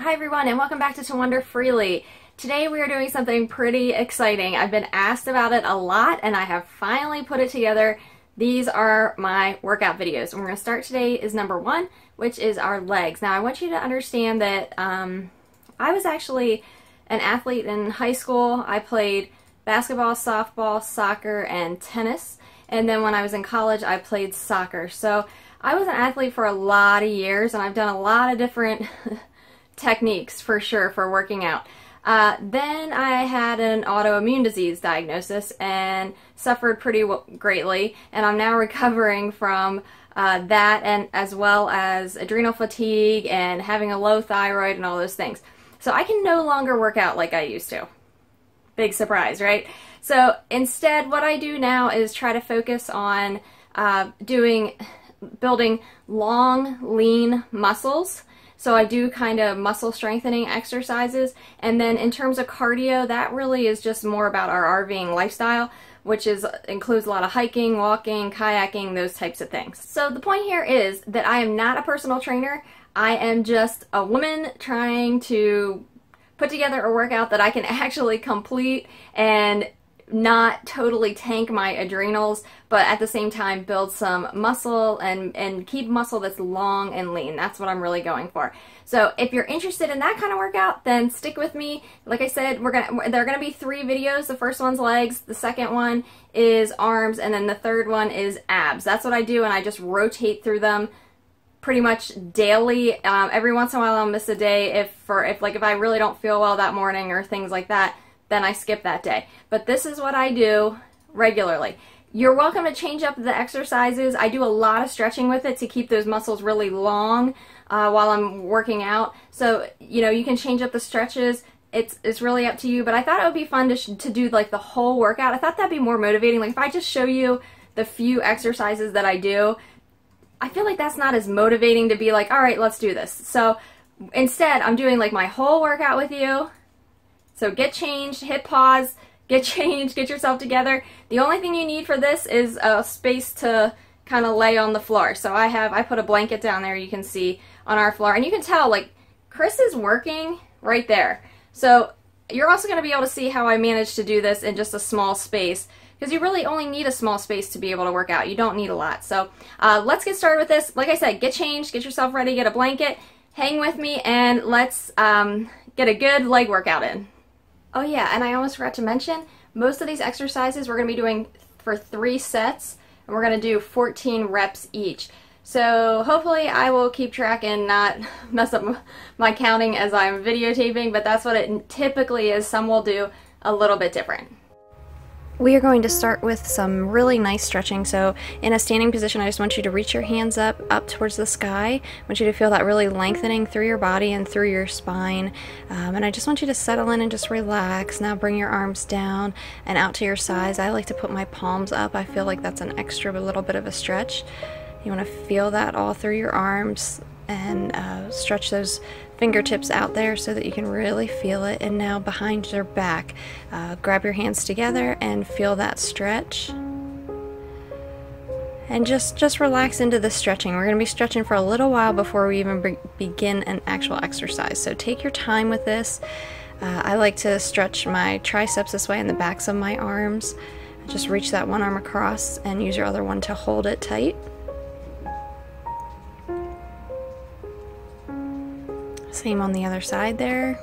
Hi everyone, and welcome back to Wander Freely. Today we are doing something pretty exciting. I've been asked about it a lot and I have finally put it together. These are my workout videos. And we're going to start today is number 1, which is our legs. Now I want you to understand that I was actually an athlete in high school. I played basketball, softball, soccer, and tennis. And then when I was in college I played soccer. So I was an athlete for a lot of years and I've done a lot of different techniques for sure for working out. Then I had an autoimmune disease diagnosis and suffered pretty greatly, and I'm now recovering from that, and as well as adrenal fatigue and having a low thyroid and all those things. So I can no longer work out like I used to. Big surprise, right? So instead what I do now is try to focus on building long, lean muscles. So I do kind of muscle strengthening exercises, and then in terms of cardio, that really is just more about our RVing lifestyle, which includes a lot of hiking, walking, kayaking, those types of things. So the point here is that I am not a personal trainer. I am just a woman trying to put together a workout that I can actually complete and not totally tank my adrenals, but at the same time build some muscle and keep muscle that's long and lean. That's what I'm really going for. So if you're interested in that kind of workout, then stick with me. Like I said, there are gonna be 3 videos. The first one's legs, the second one is arms, and then the third one is abs. That's what I do, and I just rotate through them pretty much daily. Every once in a while I'll miss a day if I really don't feel well that morning or things like that, then I skip that day. But this is what I do regularly. You're welcome to change up the exercises. I do a lot of stretching with it to keep those muscles really long while I'm working out. So, you know, you can change up the stretches. It's really up to you, but I thought it would be fun to do like the whole workout. I thought that'd be more motivating. Like if I just show you the few exercises that I do, I feel like that's not as motivating to be like, all right, let's do this. So instead, I'm doing like my whole workout with you. So get changed, hit pause, get changed, get yourself together. The only thing you need for this is a space to kind of lay on the floor. So I put a blanket down there, you can see, on our floor. And you can tell, like, Chris is working right there. So you're also going to be able to see how I managed to do this in just a small space, because you really only need a small space to be able to work out. You don't need a lot. So let's get started with this. Like I said, get changed, get yourself ready, get a blanket, hang with me, and let's get a good leg workout in. Oh yeah, and I almost forgot to mention, most of these exercises we're going to be doing for 3 sets, and we're going to do 14 reps each. So hopefully I will keep track and not mess up my counting as I'm videotaping, but that's what it typically is. Some will do a little bit different. We are going to start with some really nice stretching. So in a standing position, I just want you to reach your hands up towards the sky. I want you to feel that really lengthening through your body and through your spine. And I just want you to settle in and just relax. Now bring your arms down and out to your sides. I like to put my palms up. I feel like that's an extra little bit of a stretch. You want to feel that all through your arms and stretch those fingertips out there so that you can really feel it. And now behind your back, grab your hands together and feel that stretch. And just relax into the stretching. We're going to be stretching for a little while before we even begin an actual exercise. So take your time with this. I like to stretch my triceps this way and the backs of my arms. Just reach that one arm across and use your other one to hold it tight. Same on the other side there.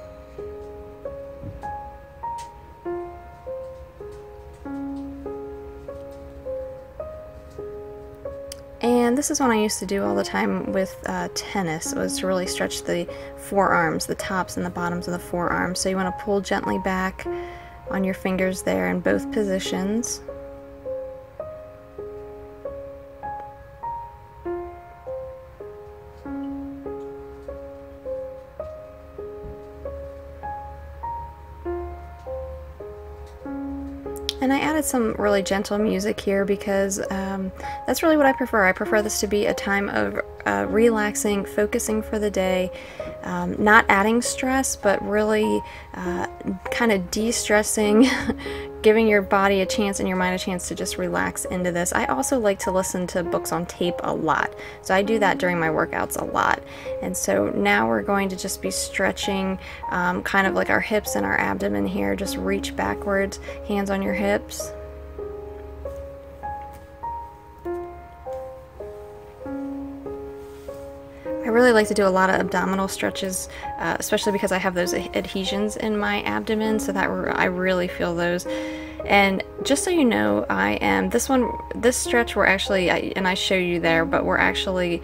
And this is one I used to do all the time with tennis, was to really stretch the forearms, the tops and the bottoms of the forearms. So you want to pull gently back on your fingers there in both positions. And I added some really gentle music here because that's really what I prefer. I prefer this to be a time of relaxing, focusing for the day, not adding stress, but really kind of de-stressing, giving your body a chance and your mind a chance to just relax into this. I also like to listen to books on tape a lot, so I do that during my workouts a lot. And so now we're going to just be stretching kind of like our hips and our abdomen here. Just reach backwards, hands on your hips. I really like to do a lot of abdominal stretches, especially because I have those adhesions in my abdomen, so that I really feel those. And just so you know, this stretch we're actually, and I show you there, but we're actually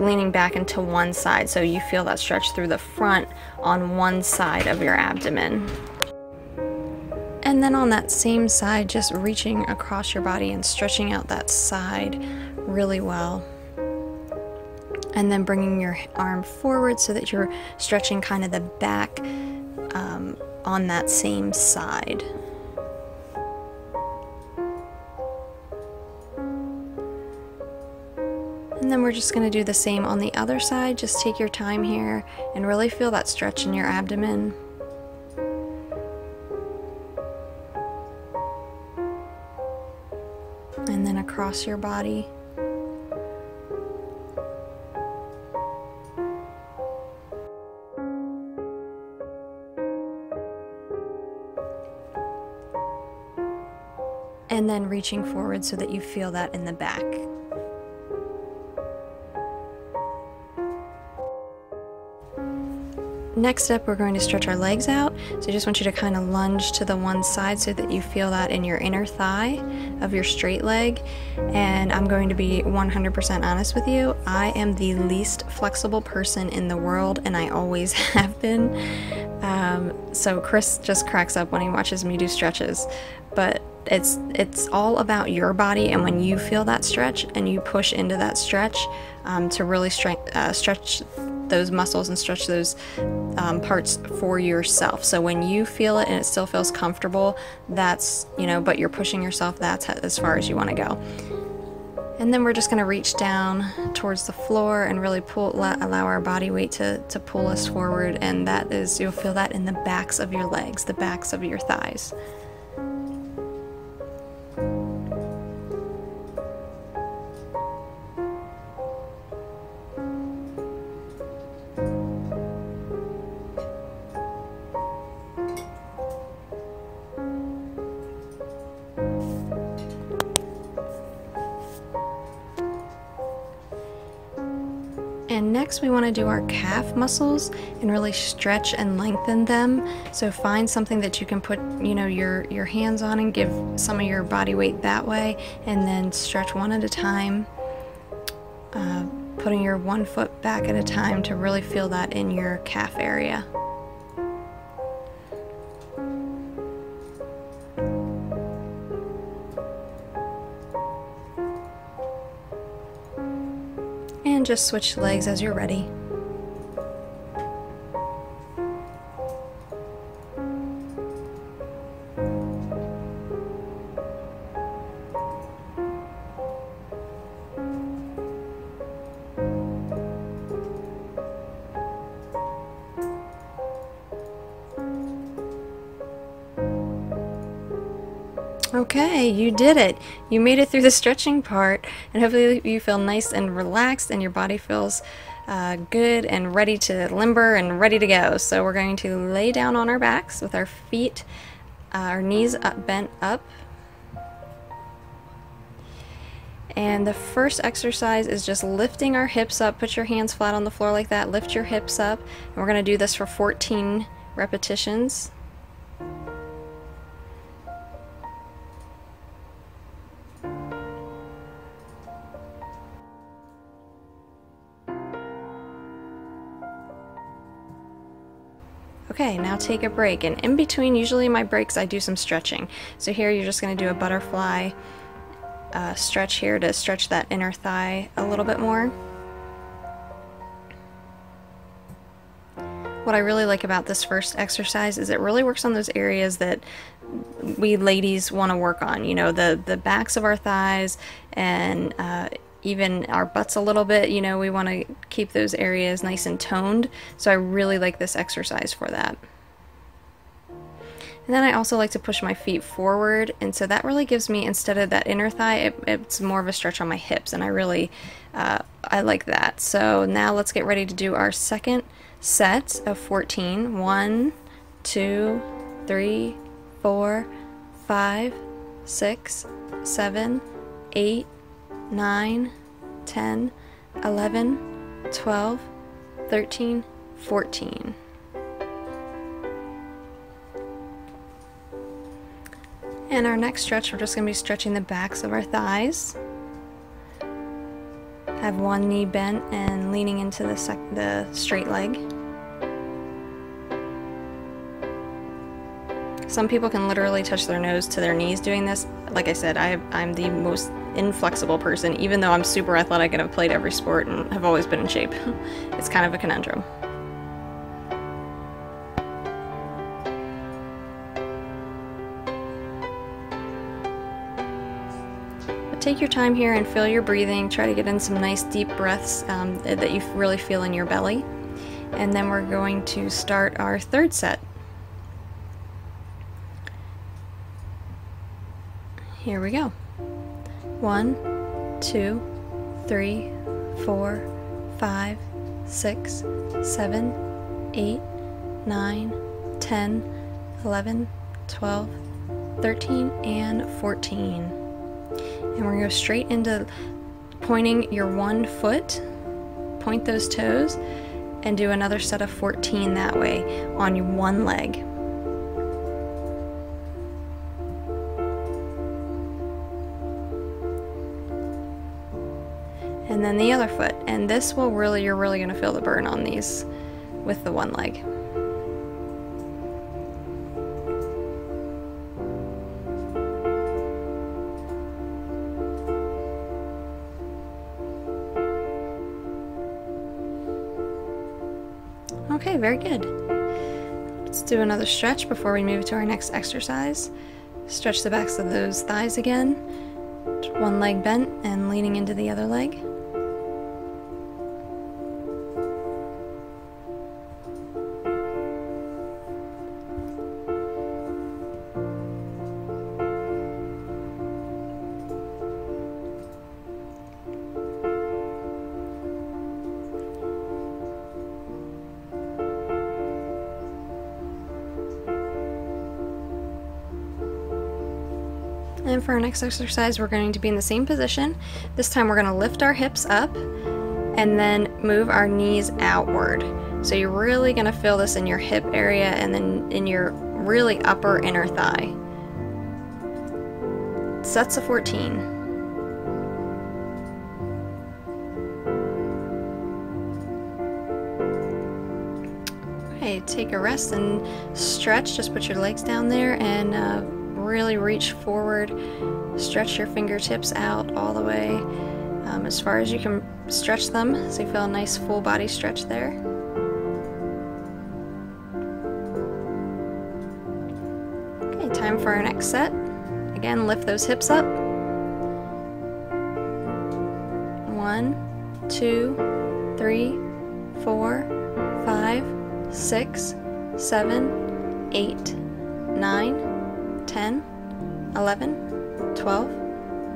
leaning back into one side, so you feel that stretch through the front on one side of your abdomen. And then on that same side, just reaching across your body and stretching out that side really well. And then bringing your arm forward so that you're stretching kind of the back on that same side. And then we're just going to do the same on the other side. Just take your time here and really feel that stretch in your abdomen. And then across your body. And then reaching forward so that you feel that in the back. Next up, we're going to stretch our legs out. So I just want you to kind of lunge to the one side so that you feel that in your inner thigh of your straight leg. And I'm going to be 100% honest with you. I am the least flexible person in the world, and I always have been. So Chris just cracks up when he watches me do stretches. But it's all about your body, and when you feel that stretch and you push into that stretch to really stretch those muscles and stretch those parts for yourself. So when you feel it and it still feels comfortable, that's, but you're pushing yourself, that's as far as you want to go. And then we're just going to reach down towards the floor and really allow our body weight to pull us forward, and that is, you'll feel that in the backs of your legs, the backs of your thighs. And next we want to do our calf muscles and really stretch and lengthen them. So find something that you can put, your hands on and give some of your body weight that way, and then stretch one at a time, putting your one foot back at a time to really feel that in your calf area. And just switch legs as you're ready. Okay, you did it. You made it through the stretching part, and hopefully you feel nice and relaxed and your body feels good and ready to limber and ready to go. So we're going to lay down on our backs with our feet, our knees bent up. And the first exercise is just lifting our hips up. Put your hands flat on the floor like that. Lift your hips up. And we're going to do this for 14 repetitions. Okay, now take a break, and in between, usually my breaks, I do some stretching. So here you're just going to do a butterfly stretch here to stretch that inner thigh a little bit more. What I really like about this first exercise is it really works on those areas that we ladies want to work on, the backs of our thighs and even our butts a little bit. We want to keep those areas nice and toned, so I really like this exercise for that. And then I also like to push my feet forward, and so that really gives me, instead of that inner thigh, it's more of a stretch on my hips, and I really, I like that. So now let's get ready to do our second set of 14. 1, 2, 3, 4, 5, 6, 7, 8, 9, 10, 11, 12, 13, 14. And our next stretch, we're just going to be stretching the backs of our thighs. Have one knee bent and leaning into the straight leg. Some people can literally touch their nose to their knees doing this. Like I said, I'm the most inflexible person, even though I'm super athletic and have played every sport and have always been in shape. It's kind of a conundrum. Take your time here and feel your breathing. Try to get in some nice deep breaths that you really feel in your belly. And then we're going to start our third set. Here we go. 1, 2, 3, 4, 5, 6, 7, 8, 9, 10, 11, 12, 13, and 14. And we're going to go straight into pointing your one foot, point those toes, and do another set of 14 that way on your one leg. And then the other foot. And this will really, you're really going to feel the burn on these with the one leg. Okay, very good. Let's do another stretch before we move to our next exercise. Stretch the backs of those thighs again. One leg bent and leaning into the other leg. And for our next exercise, we're going to be in the same position. This time we're going to lift our hips up and then move our knees outward. So you're really going to feel this in your hip area and then in your really upper inner thigh. Sets of 14. Okay, take a rest and stretch. Just put your legs down there and really reach forward. Stretch your fingertips out all the way as far as you can stretch them, so you feel a nice full body stretch there. Okay, time for our next set. Again, lift those hips up. 1, 2, 3, 4, 5, 6, 7, 8, 9, 10, 11, 12,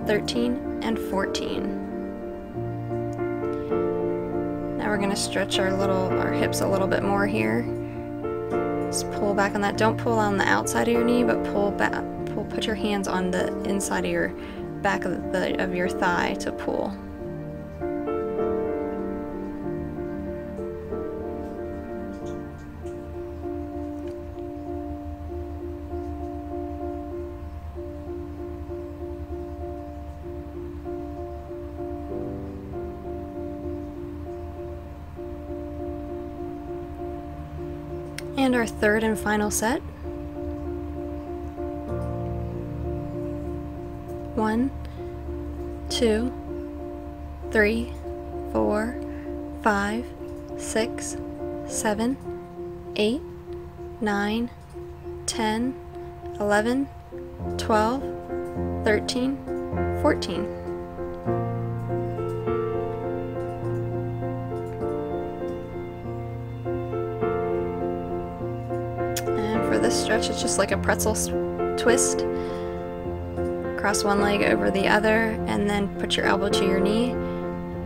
13, and 14. Now we're going to stretch our hips a little bit more here. Just pull back on that. Don't pull on the outside of your knee, but pull back. Put your hands on the inside of your back of your thigh to pull. And our third and final set. 1, 2, 3, 4, 5, 6, 7, 8, 9, 10, 11, 12, 13, 14. this stretch. It's just like a pretzel twist. Cross one leg over the other, and then put your elbow to your knee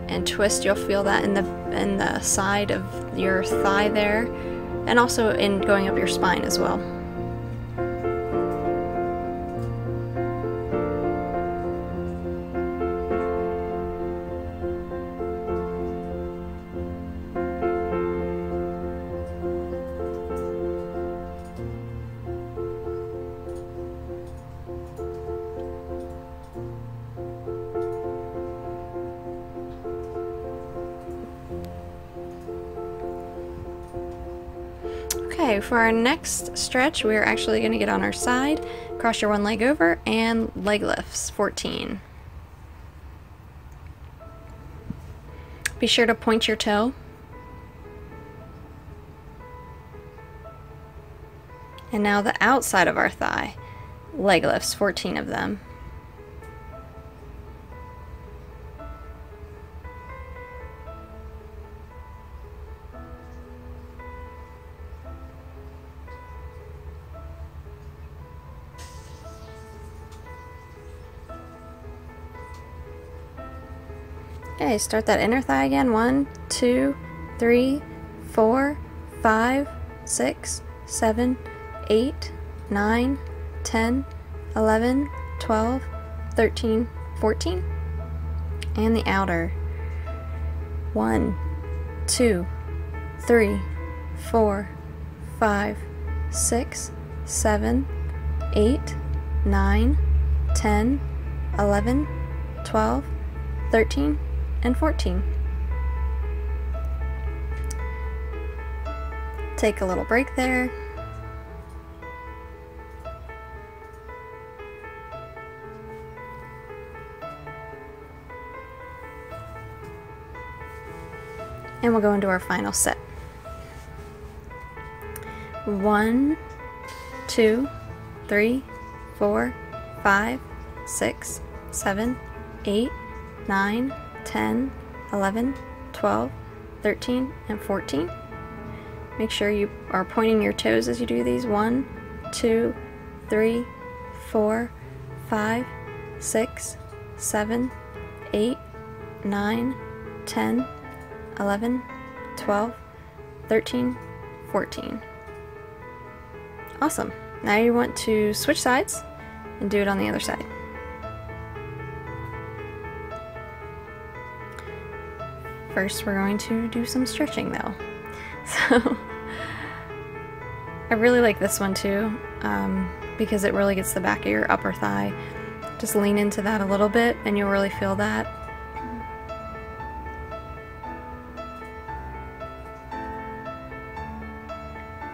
and twist. You'll feel that in the side of your thigh there, and also in going up your spine as well. Okay, for our next stretch, we're actually going to get on our side, cross your one leg over, and leg lifts, 14. Be sure to point your toe. And now the outside of our thigh, leg lifts, 14 of them. Okay, start that inner thigh again. 1, 2, 3, 4, 5, 6, 7, 8, 9, 10, 11, 12, 13, 14. And the outer. 1, 2, 3, 4, 5, 6, 7, 8, 9, 10, 11, 12, 13, and 14. Take a little break there. And we'll go into our final set. 1, 2, 3, 4, 5, 6, 7, 8, 9, 10, 11, 12, 13, and 14. Make sure you are pointing your toes as you do these. 1, 2, 3, 4, 5, 6, 7, 8, 9, 10, 11, 12, 13, 14. Awesome. Now you want to switch sides and do it on the other side. First, we're going to do some stretching though. So, I really like this one too, because it really gets the back of your upper thigh. Just lean into that a little bit and you'll really feel that.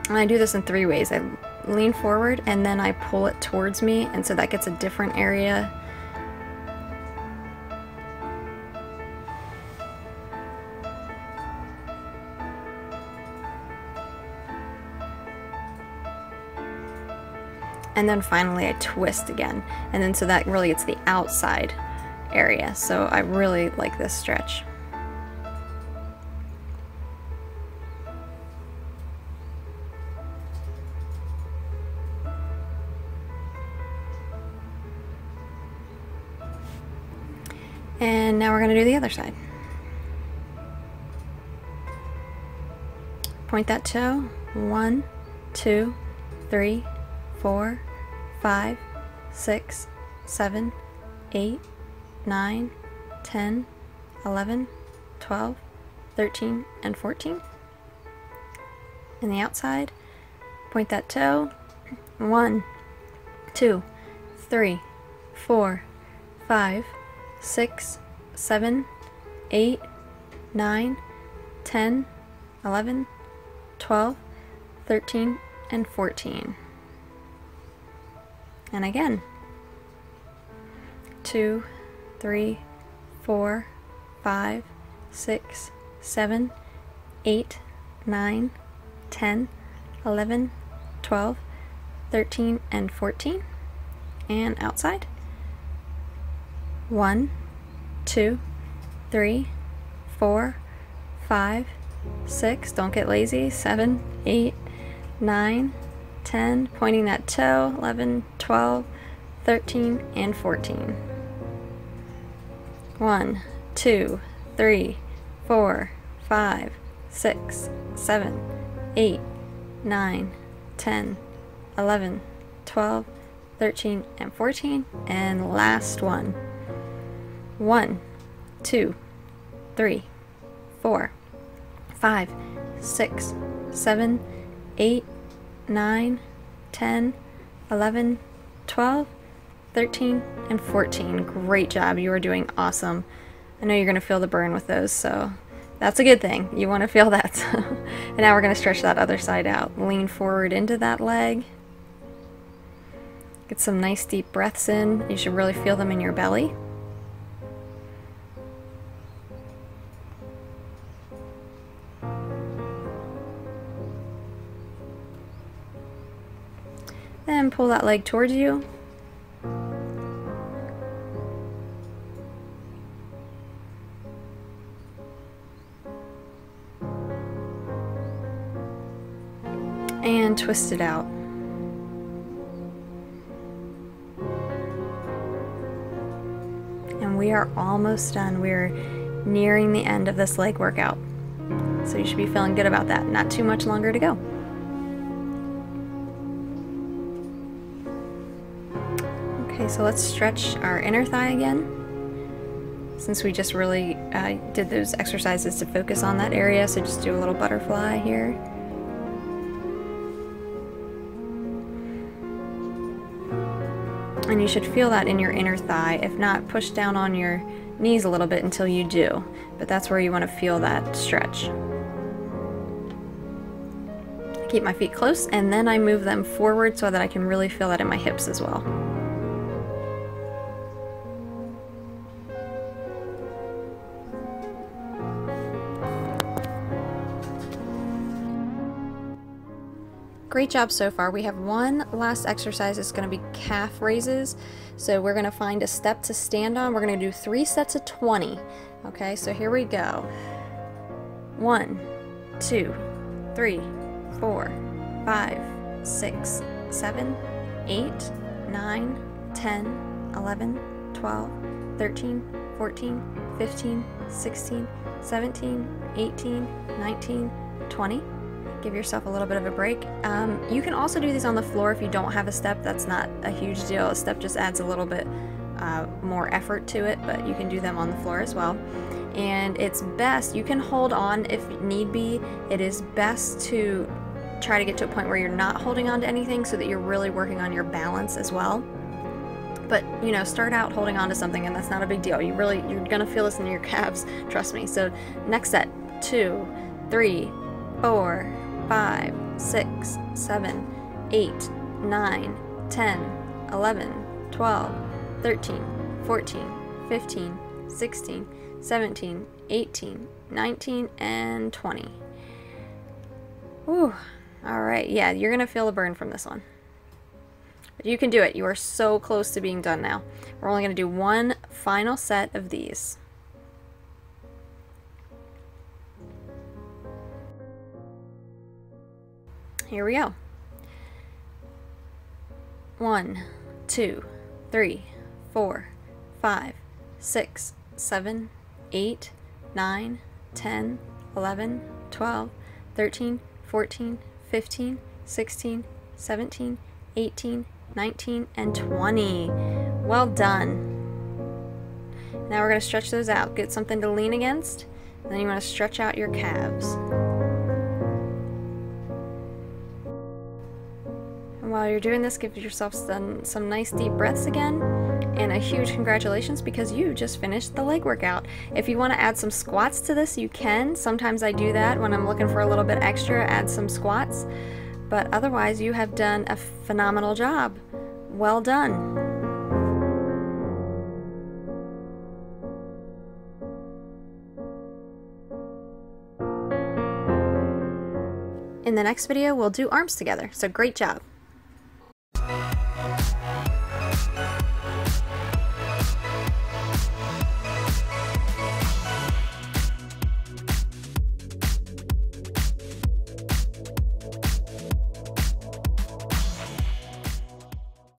And I do this in 3 ways. I lean forward and then I pull it towards me, and so that gets a different area. And then finally I twist again, and then so that really gets the outside area. So I really like this stretch. And now we're going to do the other side. Point that toe. 1, 2, 3, 4, 5, 6, 7, 8, 9, 10, 11, 12, 13, and 14. And the outside, point that toe. 1, 2, 3, 4, 5, 6, 7, 8, 9, 10, 11, 12, 13, and 14. And again. 2, 3, 4, 5, 6, 7, 8, 9, 10, 11, 12, 13, and 14. And outside. 1, 2, 3, 4, 5, 6, don't get lazy, 7, 8, 9, 10, pointing that toe, 11, 12, 13, and 14. 1, 2, 3, 4, 5, 6, 7, 8, 9, 10, 11, 12, 13, and 14, and last one. 1, 2, 3, 4, 5, 6, 7, 8, 9, 10, 11, 12, 13, and 14. Great job. You are doing awesome. I know you're going to feel the burn with those, so that's a good thing. You want to feel that. And now we're going to stretch that other side out. Lean forward into that leg. Get some nice deep breaths in. You should really feel them in your belly. Then pull that leg towards you. And twist it out. And we are almost done. We're nearing the end of this leg workout. So you should be feeling good about that. Not too much longer to go. Okay, so let's stretch our inner thigh again. Since we just really did those exercises to focus on that area, so just do a little butterfly here. And you should feel that in your inner thigh. If not, push down on your knees a little bit until you do. But that's where you want to feel that stretch. Keep my feet close, and then I move them forward so that I can really feel that in my hips as well. Great job so far. We have one last exercise. It's going to be calf raises. So we're going to find a step to stand on. We're going to do 3 sets of 20. Okay, so here we go. 1, 2, 3, 4, 5, 6, 7, 8, 9, 10, 11, 12, 13, 14, 15, 16, 17, 18, 19, 20. Give yourself a little bit of a break. You can also do these on the floor if you don't have a step. That's not a huge deal. A step just adds a little bit more effort to it, but you can do them on the floor as well. And it's best, you can hold on if need be. It is best to try to get to a point where you're not holding on to anything so that you're really working on your balance as well. But, you know, start out holding on to something, and that's not a big deal. You're going to feel this in your calves, trust me. So next set, 2, 3, 4, 5, 6, 7, 8, 9, 10, 11, 12, 13, 14, 15, 16, 17, 18, 19, and 20. Whew. Alright, yeah, you're going to feel a burn from this one. But you can do it. You are so close to being done now. We're only going to do one final set of these. Here we go. 1, 2, 3, 4, 5, 6, 7, 8, 9, 10, 11, 12, 13, 14, 15, 16, 17, 18, 19, and 20. Well done. Now we're going to stretch those out. Get something to lean against. And then you want to stretch out your calves. And while you're doing this, give yourself some nice deep breaths again. And a huge congratulations because you just finished the leg workout. If you want to add some squats to this, you can. Sometimes I do that when I'm looking for a little bit extra, add some squats. But otherwise, you have done a phenomenal job. Well done. In the next video, we'll do arms together. So great job.